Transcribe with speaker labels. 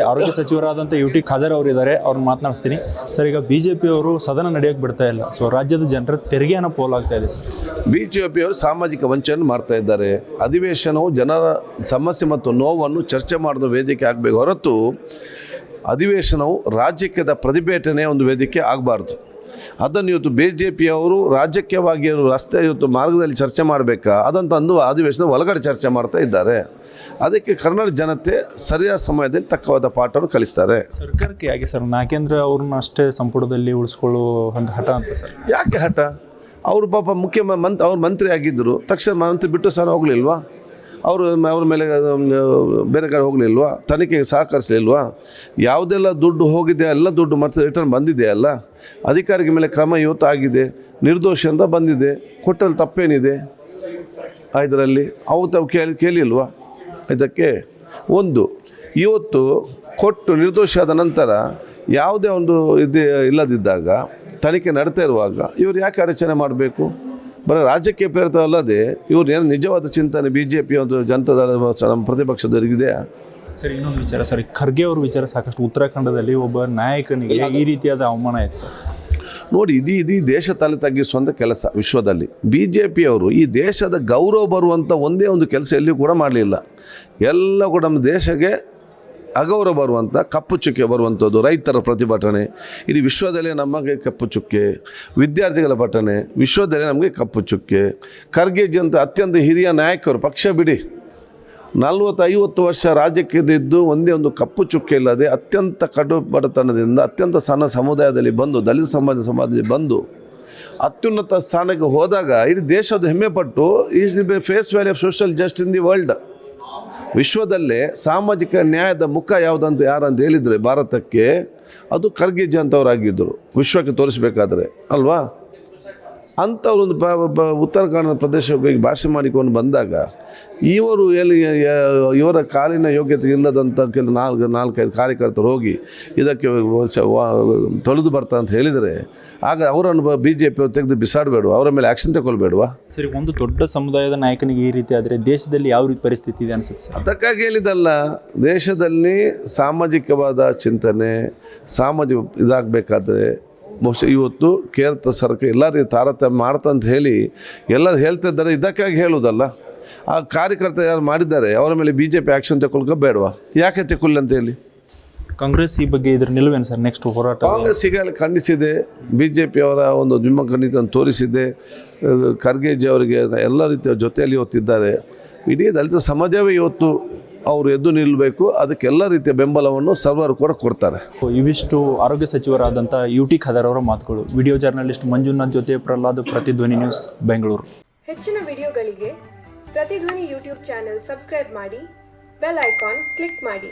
Speaker 1: ಆರೋಗ್ಯ ಸಚಿವರಾದಂಥ U T Khader ಅವರು ಇದ್ದಾರೆ, ಅವ್ರನ್ನ ಮಾತನಾಡಿಸ್ತೀನಿ. ಸರ್, ಈಗ ಬಿಜೆಪಿ ಅವರು ಸದನ ನಡೆಯೋಕ್ಕೆ ಬಿಡ್ತಾ ಇಲ್ಲ. ಸೊ ರಾಜ್ಯದ ಜನರ ತೆರಿಗೆಯನ್ನು ಪೋಲಾಗ್ತಾ ಇದೆ ಸರ್.
Speaker 2: ಬಿಜೆಪಿ ಅವರು ಸಾಮಾಜಿಕ ವಂಚನೆ ಮಾಡ್ತಾ ಇದ್ದಾರೆ. ಅಧಿವೇಶನವು ಜನರ ಸಮಸ್ಯೆ ಮತ್ತು ನೋವನ್ನು ಚರ್ಚೆ ಮಾಡಿದ ವೇದಿಕೆ ಆಗಬೇಕು ಹೊರತು ಅಧಿವೇಶನವು ರಾಜಕೀಯದ ಪ್ರತಿಭಟನೆ ಒಂದು ವೇದಿಕೆ ಆಗಬಾರ್ದು. ಅದನ್ನು ಇವತ್ತು ಬಿಜೆಪಿಯವರು ರಾಜಕೀಯವಾಗಿ ರಸ್ತೆ ಇವತ್ತು ಮಾರ್ಗದಲ್ಲಿ ಚರ್ಚೆ ಮಾಡಬೇಕಾ ಅದಂತಂದು ಅಧಿವೇಶನ ಒಳಗಡೆ ಚರ್ಚೆ ಮಾಡ್ತಾ ಇದ್ದಾರೆ. ಅದಕ್ಕೆ ಕರ್ನಾಟಕ ಜನತೆ ಸರಿಯಾದ ಸಮಯದಲ್ಲಿ ತಕ್ಕವಾದ ಪಾಠವನ್ನು ಕಲಿಸ್ತಾರೆ.
Speaker 1: ಸರ್ಕಾರಕ್ಕೆ ಯಾಕೆ ಸರ್ ನಾಗೇಂದ್ರ ಅವ್ರನ್ನ ಅಷ್ಟೇ ಸಂಪುಟದಲ್ಲಿ ಉಳಿಸ್ಕೊಳ್ಳೋ ಒಂದು ಹಠ ಅಂತ ಸರ್?
Speaker 2: ಯಾಕೆ ಹಠ? ಅವರು ಪಾಪ ಅವ್ರು ಮಂತ್ರಿ ಆಗಿದ್ದರು, ತಕ್ಷಣ ಮಂತ್ರಿ ಬಿಟ್ಟು ಸಹ ಹೋಗಲಿಲ್ವಾ? ಅವ್ರ ಮೇಲೆ ಬೇರೆ ಕಡೆ ಹೋಗಲಿಲ್ವಾ? ತನಿಖೆಗೆ ಸಹಕರಿಸಲಿಲ್ವಾ? ಯಾವುದೆಲ್ಲ ದುಡ್ಡು ಹೋಗಿದೆ ಎಲ್ಲ ದುಡ್ಡು ಮತ್ತೆ ರಿಟರ್ನ್ ಬಂದಿದೆ ಅಲ್ಲ. ಅಧಿಕಾರಿಗಳ ಮೇಲೆ ಕ್ರಮ ಇವತ್ತು ಆಗಿದೆ, ನಿರ್ದೋಷಿ ಅಂತ ಬಂದಿದೆ. ಕೊಟ್ಟಲ್ಲಿ ತಪ್ಪೇನಿದೆ ಇದರಲ್ಲಿ? ತಾವು ಕೇಳಿಲ್ವಾ? ಇದಕ್ಕೆ ಒಂದು ಇವತ್ತು ಕೊಟ್ಟು ನಿರ್ದೋಷಿ ಆದ ನಂತರ ಯಾವುದೇ ಒಂದು ಇಲ್ಲದಿದ್ದಾಗ ತನಿಖೆ ನಡೀತಾ ಇರುವಾಗ ಇವರು ಯಾಕೆ ಅಡಚಣೆ ಮಾಡಬೇಕು? ಬರೀ ರಾಜಕೀಯ ಪ್ರೇರಿತವಲ್ಲದೆ ಇವ್ರು ಏನು ನಿಜವಾದ ಚಿಂತನೆ ಬಿ ಜೆ ಪಿ ಒಂದು ಜನತಾದಳ ನಮ್ಮ ಪ್ರತಿಪಕ್ಷದವರಿಗಿದೆಯಾ?
Speaker 1: ಸರ್, ಇನ್ನೊಂದು ವಿಚಾರ ಸರ್, ಖರ್ಗೆ ಅವ್ರ ವಿಚಾರ ಸಾಕಷ್ಟು ಉತ್ತರಾಖಂಡದಲ್ಲಿ ಒಬ್ಬ ನಾಯಕನಿಗೆ ಈ ರೀತಿಯಾದ ಅವಮಾನ ಆಯ್ತು ಸರ್.
Speaker 2: ನೋಡಿ, ಇದೀ ದೇಶ ತಲೆ ತಗ್ಗಿಸುವಂಥ ಕೆಲಸ ವಿಶ್ವದಲ್ಲಿ. ಬಿ ಜೆ ಪಿಯವರು ಈ ದೇಶದ ಗೌರವ ಬರುವಂಥ ಒಂದೇ ಒಂದು ಕೆಲಸ ಎಲ್ಲಿಯೂ ಕೂಡ ಮಾಡಲಿಲ್ಲ. ಎಲ್ಲ ಕೂಡ ನಮ್ಮ ದೇಶಕ್ಕೆ ಅಗೌರವ ಬರುವಂಥ ಕಪ್ಪು ಚುಕ್ಕೆ ಬರುವಂಥದ್ದು ರೈತರ ಪ್ರತಿಭಟನೆ, ಇಡೀ ವಿಶ್ವದಲ್ಲೇ ನಮಗೆ ಕಪ್ಪು ಚುಕ್ಕೆ. ವಿದ್ಯಾರ್ಥಿಗಳ ಪಠನೆ ವಿಶ್ವದಲ್ಲೇ ನಮಗೆ ಕಪ್ಪು ಚುಕ್ಕೆ. ಖರ್ಗೆಜಿ ಅಂತ ಅತ್ಯಂತ ಹಿರಿಯ ನಾಯಕರು, ಪಕ್ಷ ಬಿಡಿ 40-50 ವರ್ಷ ರಾಜ್ಯಕ್ಕಿದ್ದು ಒಂದೇ ಒಂದು ಕಪ್ಪು ಚುಕ್ಕೆ ಇಲ್ಲದೆ ಅತ್ಯಂತ ಕಡು ಬಡತನದಿಂದ ಅತ್ಯಂತ ಸಣ್ಣ ಸಮುದಾಯದಲ್ಲಿ ಬಂದು ದಲಿತ ಸಮಾಜದಲ್ಲಿ ಬಂದು ಅತ್ಯುನ್ನತ ಸ್ಥಾನಕ್ಕೆ ಹೋದಾಗ ಇಡೀ ದೇಶದ ಹೆಮ್ಮೆಪಟ್ಟು is the face value of social justice in the world. ವಿಶ್ವದಲ್ಲೇ ಸಾಮಾಜಿಕ ನ್ಯಾಯದ ಮುಖ ಯಾವುದಂತ ಯಾರಂತ ಹೇಳಿದರೆ ಭಾರತಕ್ಕೆ ಅದು ಖರ್ಗೆಜಿ ಅಂತವರಾಗಿದ್ದರು, ವಿಶ್ವಕ್ಕೆ ತೋರಿಸಬೇಕಾದ್ರೆ ಅಲ್ವಾ? ಅಂಥವ್ರೊಂದು ಉತ್ತರ ಕನ್ನಡ ಪ್ರದೇಶಕ್ಕೆ ಭಾಷೆ ಮಾಡಿಕೊಂಡು ಬಂದಾಗ ಇವರ ಕಾಲಿನ ಯೋಗ್ಯತೆ ಇಲ್ಲದಂಥ ನಾಲ್ಕೈದು ಕಾರ್ಯಕರ್ತರು ಹೋಗಿ ಇದಕ್ಕೆ ತೊಳೆದು ಬರ್ತಾರೆ ಅಂತ ಹೇಳಿದರೆ ಆಗ ಅವರನ್ನು ಬಿ ಜೆ ಪಿ ತೆಗೆದು ಬಿಸಾಡಬೇಡುವ, ಅವರ ಮೇಲೆ ಆ್ಯಕ್ಷನ್ ತಗೊಳ್ಬೇಡುವ?
Speaker 1: ಸರಿ, ಒಂದು ದೊಡ್ಡ ಸಮುದಾಯದ ನಾಯಕನಿಗೆ ಈ ರೀತಿ ಆದರೆ ದೇಶದಲ್ಲಿ ಯಾವ ರೀತಿ ಪರಿಸ್ಥಿತಿ ಇದೆ ಅನಿಸುತ್ತೆ ಸರ್?
Speaker 2: ಅದಕ್ಕಾಗಿ ಹೇಳಿದಲ್ಲ, ದೇಶದಲ್ಲಿ ಸಾಮಾಜಿಕವಾದ ಚಿಂತನೆ ಇದಾಗಬೇಕಾದ್ರೆ ಬಹುಶಃ ಇವತ್ತು ಕೇರಳ ಸರ್ಕಾರ ಎಲ್ಲ ರೀತಿ ತಾರತಮ್ಯ ಮಾಡ್ತಂತ ಹೇಳಿ ಎಲ್ಲರೂ ಹೇಳ್ತಾ ಇದ್ದಾರೆ. ಇದಕ್ಕಾಗಿ ಹೇಳುವುದಲ್ಲ, ಆ ಕಾರ್ಯಕರ್ತ ಯಾರು ಮಾಡಿದ್ದಾರೆ ಅವರ ಮೇಲೆ ಬಿ ಜೆ ಪಿ ಆ್ಯಕ್ಷನ್ ತಗೊಳ್ಕೋಬೇಡವಾ? ಯಾಕೆ ತಗೊಳ್ಳಿ ಅಂತ ಹೇಳಿ?
Speaker 1: ಕಾಂಗ್ರೆಸ್ ಈ ಬಗ್ಗೆ ಇದ್ರ ನಿಲುವೇನು ಸರ್? ನೆಕ್ಸ್ಟ್ ಹೋರಾಟ
Speaker 2: ಕಾಂಗ್ರೆಸ್ ಈಗಾಗಲೇ ಖಂಡಿಸಿದೆ, ಬಿ ಜೆ ಪಿಯವರ ಒಂದು ನಿಮ್ಮ ಖಂಡಿತ ತೋರಿಸಿದೆ. ಖರ್ಗೆಜಿ ಅವರಿಗೆ ಎಲ್ಲ ರೀತಿಯ ಜೊತೆಯಲ್ಲಿ ಇವತ್ತಿದ್ದಾರೆ. ಇಡೀ ದಲಿತ ಸಮಾಜವೇ ಇವತ್ತು ಅವರು ಎದ್ದು ನಿಲ್ಲಬೇಕು. ಅದಕ್ಕೆಲ್ಲ ರೀತಿಯ ಬೆಂಬಲವನ್ನು ಸರ್ವರು ಕೂಡ ಕೊಡ್ತಾರೆ.
Speaker 1: ಇವಿಷ್ಟು ಆರೋಗ್ಯ ಸಚಿವರಾದಂಥ ಯು ಟಿ ಖಾದರ್ ಅವರ ಮಾತುಗಳು. ವಿಡಿಯೋ ಜರ್ನಲಿಸ್ಟ್ ಮಂಜುನಾಥ್ ಜೊತೆ ಪ್ರಹ್ಲಾದ್, ಪ್ರತಿಧ್ವನಿ ನ್ಯೂಸ್, ಬೆಂಗಳೂರು.
Speaker 3: ಹೆಚ್ಚಿನ ವಿಡಿಯೋಗಳಿಗೆ ಪ್ರತಿಧ್ವನಿ ಯೂಟ್ಯೂಬ್ ಚಾನೆಲ್ ಸಬ್ಸ್ಕ್ರೈಬ್ ಮಾಡಿ, ಬೆಲ್ ಐಕಾನ್ ಕ್ಲಿಕ್ ಮಾಡಿ.